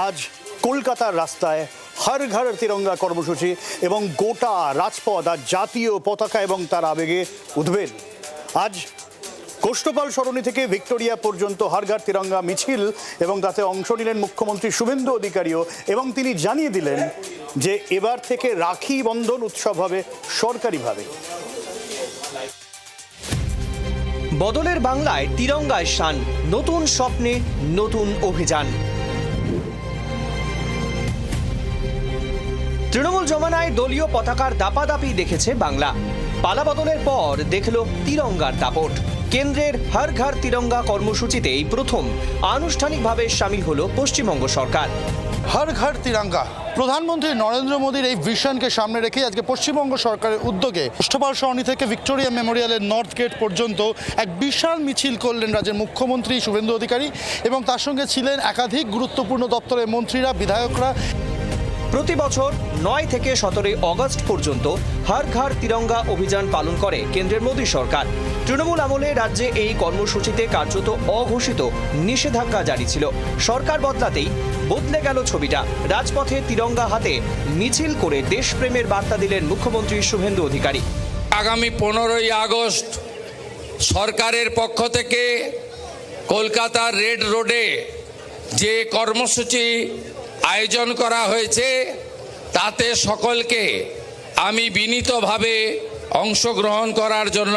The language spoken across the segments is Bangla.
আজ কলকাতার রাস্তায় হর ঘর তিরঙ্গা কর্মসূচি এবং গোটা রাজপথ আর জাতীয় পতাকা এবং তার আবেগে উদ্বেল। আজ কোষ্ঠপাল সরণি থেকে ভিক্টোরিয়া পর্যন্ত হর ঘর তিরঙ্গা মিছিল এবং তাতে অংশ নিলেন মুখ্যমন্ত্রী শুভেন্দু অধিকারীও, এবং তিনি জানিয়ে দিলেন যে এবার থেকে রাখি বন্ধন উৎসব হবে সরকারিভাবে। বদলের বাংলায় তিরঙ্গায় শান, নতুন স্বপ্নে নতুন অভিযান। তৃণমূল জমানায় দলীয় পতাকার দাপাদাপি দেখেছে বাংলা, পালা বদলের পর দেখল তিরঙ্গার দাপট। কেন্দ্রের হর ঘর তিরঙ্গা কর্মসূচিতে এই প্রথম আনুষ্ঠানিকভাবে সামিল হলো পশ্চিমবঙ্গ সরকার। হর ঘর তিরঙ্গা, প্রধানমন্ত্রী নরেন্দ্র মোদীর এই ভিশনকে সামনে রেখে আজকে পশ্চিমবঙ্গ সরকারের উদ্যোগে কোষ্ঠপাল সরণি থেকে ভিক্টোরিয়া মেমোরিয়ালের নর্থ গেট পর্যন্ত এক বিশাল মিছিল করলেন রাজ্যের মুখ্যমন্ত্রী শুভেন্দু অধিকারী, এবং তার সঙ্গে ছিলেন একাধিক গুরুত্বপূর্ণ দপ্তরের মন্ত্রীরা, বিধায়করা। প্রতি বছর 9 থেকে 17 অগস্ট পর্যন্ত হর ঘর তিরঙ্গা অভিযান পালন করে কেন্দ্রের মোদী সরকার। তৃণমূল আমলে রাজ্যে এই কর্মসূচিতে কার্যত অঘোষিত নিষেধাজ্ঞা জারি ছিল। সরকার বদলাতেই বদলে গেল ছবিটা। রাজপথে তিরঙ্গা হাতে মিছিল করে দেশপ্রেমের বার্তা দিলেন মুখ্যমন্ত্রী শুভেন্দু অধিকারী। আগামী 15ই আগস্ট সরকারের পক্ষ থেকে কলকাতার রেড রোডে যে কর্মসূচি আয়োজন করা হয়েছে তাতে সকলকে আমি বিনীতভাবে অংশগ্রহণ করার জন্য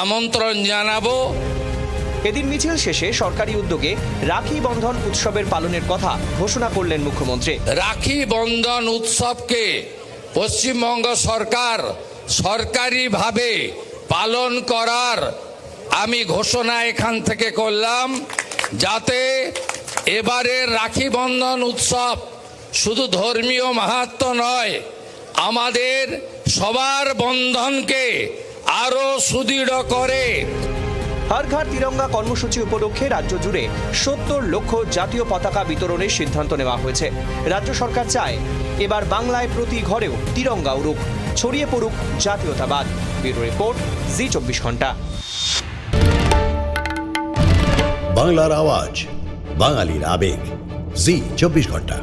আমন্ত্রণ জানাবো। এদিন মিছিল শেষে সরকারি উদ্যোগে রাখি বন্ধন উৎসবের পালনের কথা ঘোষণা করলেন মুখ্যমন্ত্রী। রাখি বন্ধন উৎসবকে পশ্চিমবঙ্গ সরকার সরকারিভাবে পালন করার আমি ঘোষণা এখান থেকে করলাম, যাতে এবারের রাখি বন্ধন উৎসব শুধু ধর্মীয় মাহাত্ম্য নয়, আমাদের সবার বন্ধনকে আরো সুদৃঢ় করে। হর ঘর তিরঙ্গা কর্মসূচি উপলক্ষে রাজ্য জুড়ে 70 লক্ষ জাতীয় পতাকা বিতরণের সিদ্ধান্ত নেওয়া হয়েছে। রাজ্য সরকার চায় এবার বাংলায় প্রতি ঘরেও তিরঙ্গা উড়ুক, ছড়িয়ে পড়ুক জাতীয়তাবাদ। ব্যুরো রিপোর্ট, জি 24 ঘন্টা। বাংলার আওয়াজ, বাঙালির আবেগ, জি 24 ঘন্টা।